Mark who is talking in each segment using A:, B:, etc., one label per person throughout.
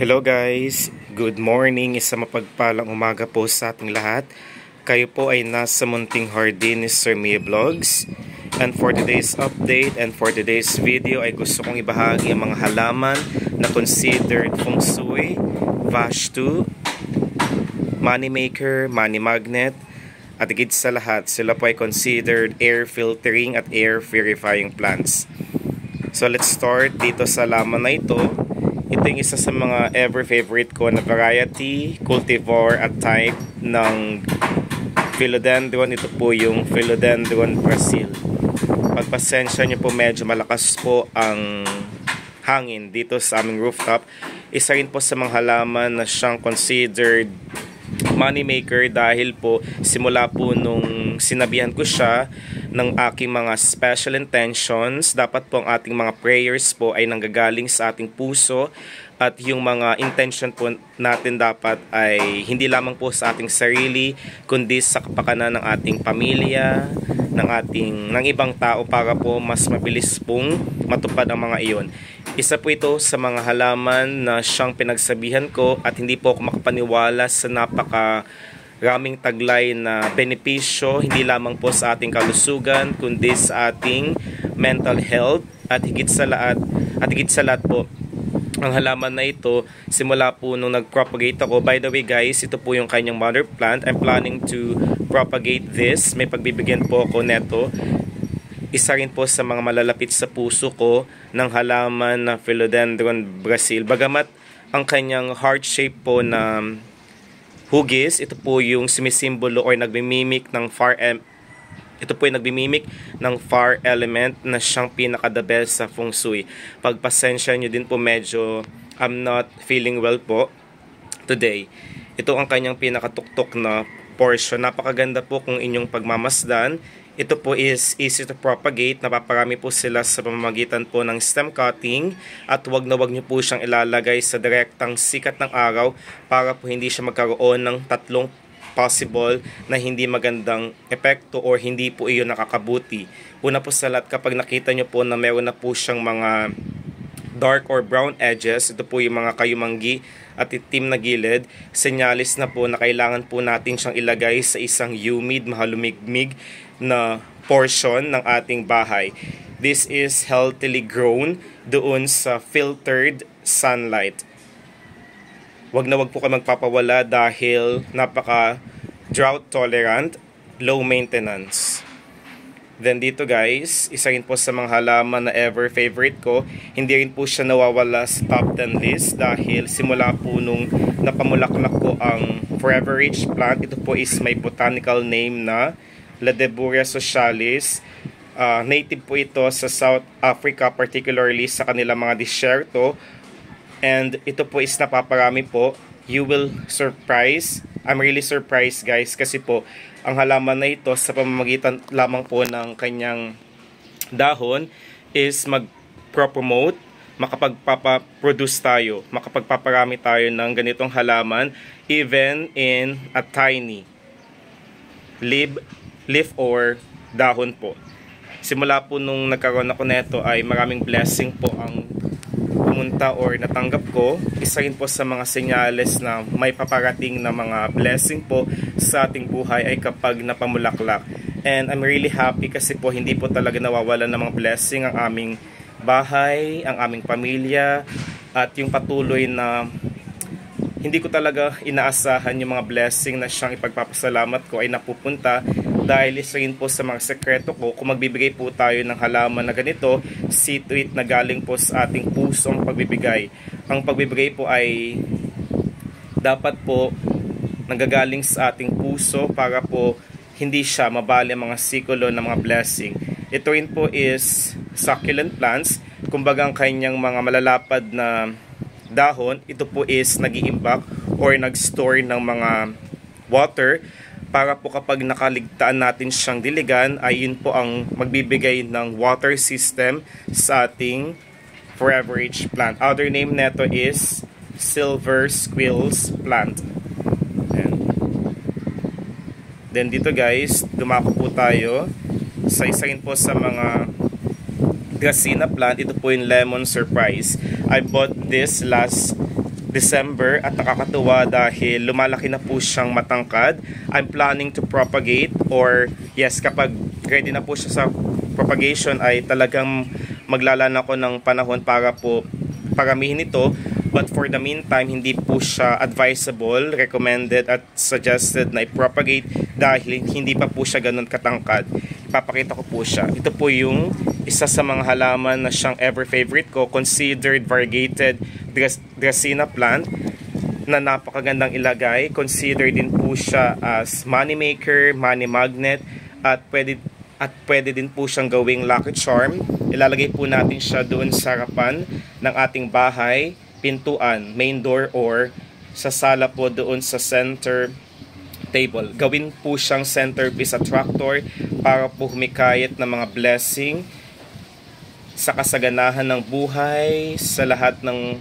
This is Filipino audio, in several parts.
A: Hello guys, good morning, isang mapagpalang umaga po sa ating lahat. Kayo po ay nasa munting hardin ni Sir Mia Vlogs. And for today's update and for today's video ay gusto kong ibahagi ang mga halaman na considered feng shui, Vastu, money maker, money magnet, at higit sa lahat sila po ay considered air filtering at air purifying plants. So let's start dito sa halaman na ito. Ito yung isa sa mga ever favorite ko na variety, cultivar at type ng philodendron. Ito po yung Philodendron Brazil. Pagpasensya nyo po, medyo malakas po ang hangin dito sa aming rooftop. Isa rin po sa mga halaman na siyang considered money maker dahil po simula po nung sinabihan ko siya ng aking mga special intentions, dapat po ang ating mga prayers po ay nanggagaling sa ating puso at yung mga intention po natin dapat ay hindi lamang po sa ating sarili kundi sa kapakanan ng ating pamilya, ng ibang tao para po mas mabilis pong matupad ang mga iyon. Isa po ito sa mga halaman na siyang pinagsabihan ko at hindi po ako makapaniwala sa raming taglay na benepisyo hindi lamang po sa ating kalusugan kundi sa ating mental health at higit sa lahat po ang halaman na ito simula po nung nag-propagate ako. By the way guys, ito po yung kanyang mother plant. I'm planning to propagate this. May pagbibigyan po ako neto. Isa rin po sa mga malalapit sa puso ko ng halaman na Philodendron Brazil. Bagamat ang kanyang heart shape po na hugis, ito po yung sumisimbolo or nagmimimik ng fire element na siyang pinaka-the best sa feng shui. Pagpasensya nyo din po, medyo I'm not feeling well po today. Ito ang kanyang pinakatuktok na portion. Napakaganda po kung inyong pagmamasdan. Ito po is easy to propagate. Napaparami po sila sa pamamagitan po ng stem cutting at wag na wag nyo po siyang ilalagay sa direktang sikat ng araw para po hindi siya magkaroon ng tatlong possible na hindi magandang epekto or hindi po iyon nakakabuti. Una po sa lahat, kapag nakita nyo po na meron na po siyang mga dark or brown edges, ito po yung mga kayumanggi at itim na gilid, senyalis na po na kailangan po natin siyang ilagay sa isang humid, mahalumigmig na portion ng ating bahay. This is healthily grown doon sa filtered sunlight. Wag na wag po kayo magpapawala dahil napaka drought tolerant, low maintenance. Then dito guys, isa rin po sa mga halaman na ever favorite ko. Hindi rin po siya nawawala sa top 10 list dahil simula po nung napamulaklak ko ang Forever Rich plant. Ito po is may botanical name na Ladeburia socialis. Native po ito sa South Africa, particularly sa kanilang mga disyerto. And ito po is napaparami po. You will surprise. I'm really surprised guys kasi po ang halaman na ito sa pamamagitan lamang po ng kanyang dahon is mag-promote, makapagpapaproduce tayo, makapagpaparami tayo ng ganitong halaman even in a tiny leaf or dahon po. Simula po nung nagkaroon ako neto ay maraming blessing po ang pumunta or natanggap ko. Isa rin po sa mga senyales na may paparating na mga blessing po sa ating buhay ay kapag napamulaklak. And I'm really happy kasi po hindi po talaga nawawala ng mga blessing ang aming bahay, ang aming pamilya, at yung patuloy na hindi ko talaga inaasahan yung mga blessing na siyang ipagpapasalamat ko ay napupunta dahil isa rin po sa mga sekreto ko. Kung magbibigay po tayo ng halaman na ganito, see to it na galing po sa ating pusong pagbibigay. Ang pagbibigay po ay dapat po nanggagaling sa ating puso para po hindi siya mabali ang mga sikulo ng mga blessing. Ito rin po is succulent plants. Kumbaga ang kanyang mga malalapad na dahon, ito po is nag-iimbak or nag-store ng mga water para po kapag nakaligtaan natin siyang diligan ay yun po ang magbibigay ng water system sa ating Forever Rich plant. Other name neto is silver squills plant. Then dito guys, dumako po tayo sa isa rin po sa mga Dracaena plant. Ito po yung Lemon Surprise. I bought this last December at nakakatuwa dahil lumalaki na po siyang matangkad. I'm planning to propagate, or yes, kapag ready na po siya sa propagation ay talagang maglalaan ako ng panahon para po paramihin ito. But for the meantime, hindi po siya advisable, recommended at suggested na i-propagate dahil hindi pa po siya ganun katangkad. Ipapakita ko po siya. Ito po yung isa sa mga halaman na siyang ever favorite ko, considered variegated Dracaena plant na napakagandang ilagay. Considered din po siya as money maker, money magnet, at pwede din po siyang gawing lucky charm. Ilalagay po natin siya doon sa harapan ng ating bahay, pintuan, main door, or sa sala po doon sa center table. Gawin po siyang centerpiece attractor para po humikayat ng mga blessing sa kasaganahan ng buhay, sa lahat ng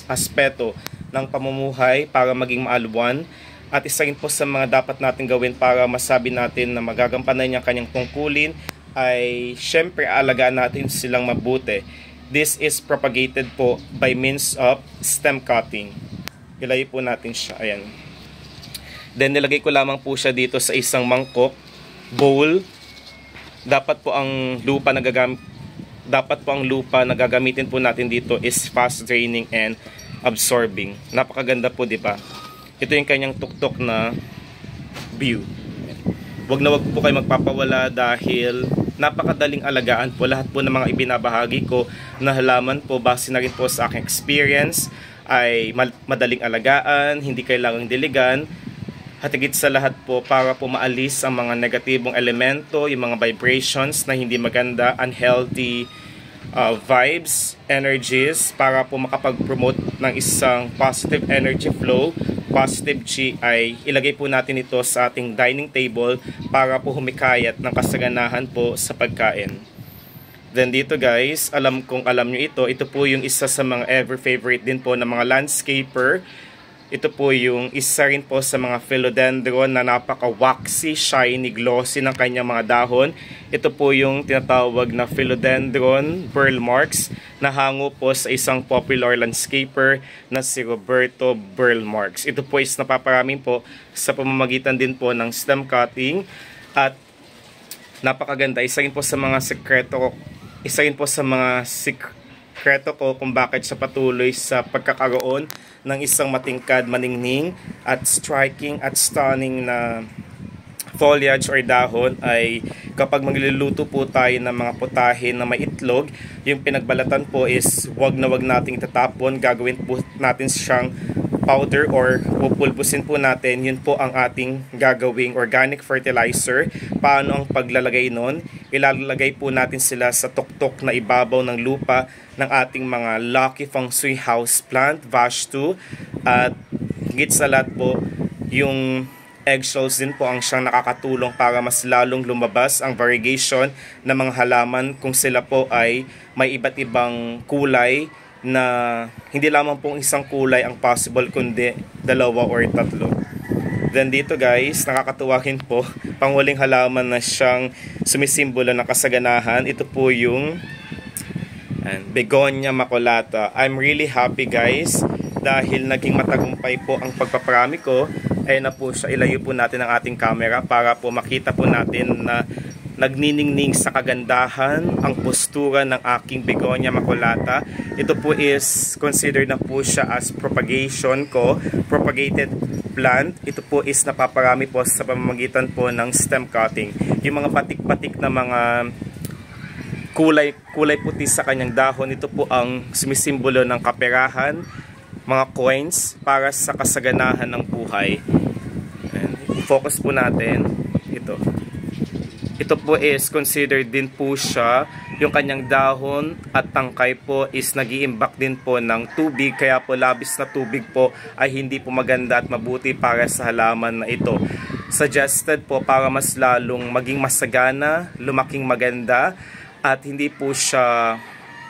A: aspeto ng pamumuhay para maging maalwan. At isa rin po sa mga dapat natin gawin para masabi natin na magagampanan niya kanyang tungkulin ay syempre alagaan natin silang mabuti. This is propagated po by means of stem cutting. Ilayo po natin siya. Ayan. Then nilagay ko lamang po siya dito sa isang mangkok, bowl. Dapat po ang lupa na gagamitin po natin dito is fast draining and absorbing. Napakaganda po, di ba? Ito yung kanyang tuktok na view. Wag na wag po kayo magpapawala dahil napakadaling alagaan po. Lahat po ng mga ibinabahagi ko na halaman po base na rin po sa aking experience ay madaling alagaan, hindi kailangang diligan. At higit sa lahat po para po maalis ang mga negatibong elemento, yung mga vibrations na hindi maganda, unhealthy vibes, energies, para po makapag-promote ng isang positive energy flow, positive chi, ay ilagay po natin ito sa ating dining table para po humikayat ng kasaganahan po sa pagkain. Then dito guys, alam nyo ito po yung isa sa mga ever favorite din po ng mga landscaper. Ito po yung isa rin po sa mga philodendron na napaka-waxy, shiny, glossy ng kanyang mga dahon. Ito po yung tinatawag na philodendron burl marks na hango po sa isang popular landscaper na si Roberto Burle Marx. Ito po is napaparamin po sa pamamagitan din po ng stem cutting at napakaganda. Isa rin po sa mga sekreto ko kung bakit siya patuloy sa pagkakaroon ng isang matingkad, maningning at striking at stunning na foliage or dahon ay kapag magluluto po tayo ng mga putahe na may itlog, yung pinagbalatan po is wag na wag nating itatapon. Gagawin po natin siyang powder or pupulbusin po natin. Yun po ang ating gagawing organic fertilizer. Paano ang paglalagay nun? Ilalagay po natin sila sa tuktok na ibabaw ng lupa ng ating mga Lucky Feng Shui house plant, Vash 2. At higit sa lahat po, yung eggshells din po ang siyang nakakatulong para mas lalong lumabas ang variegation ng mga halaman kung sila po ay may iba't ibang kulay na hindi lamang pong isang kulay ang possible kundi dalawa or tatlo. Then dito guys, nakakatuwahin po, panghuling halaman na siyang sumisimbolo ng kasaganahan. Ito po yung Begonia maculata. I'm really happy guys dahil naging matagumpay po ang pagpaparami ko. Ayun na po siya, ilayo po natin ang ating camera para po makita po natin na nagniningning sa kagandahan ang postura ng aking Begonia maculata. Ito po is considered na po siya as propagated plant. Ito po is napaparami po sa pamamagitan po ng stem cutting. Yung mga patik-patik na mga kulay puti sa kanyang dahon, ito po ang sumisimbolo ng kaperahan, mga coins para sa kasaganahan ng buhay. Focus po natin ito. Ito po is considered din po siya, yung kanyang dahon at tangkay po is nag-iimbak din po ng tubig, kaya po labis na tubig po ay hindi po maganda at mabuti para sa halaman na ito. Suggested po para mas lalong maging masagana, lumaking maganda at hindi po siya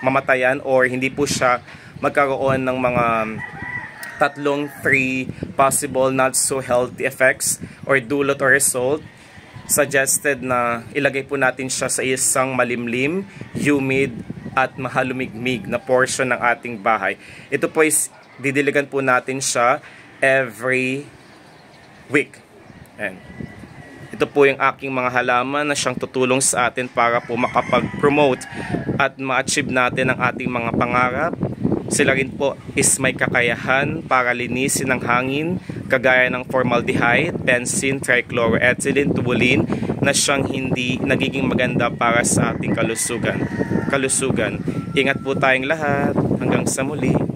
A: mamatayan or hindi po siya magkaroon ng mga tatlong 3 possible not so healthy effects or dulot or result. Suggested na ilagay po natin siya sa isang malimlim, humid at mahalumigmig na portion ng ating bahay. Ito po is didiligan po natin siya every week. Ayan. Ito po yung aking mga halaman na siyang tutulong sa atin para po makapag-promote at ma-achieve natin ang ating mga pangarap. Sila rin po is may kakayahan para linisin ang hangin kagaya ng formaldehyde, benzene, trichloroethylene, tubulin na siyang hindi nagiging maganda para sa ating kalusugan. Ingat po tayong lahat. Hanggang sa muli.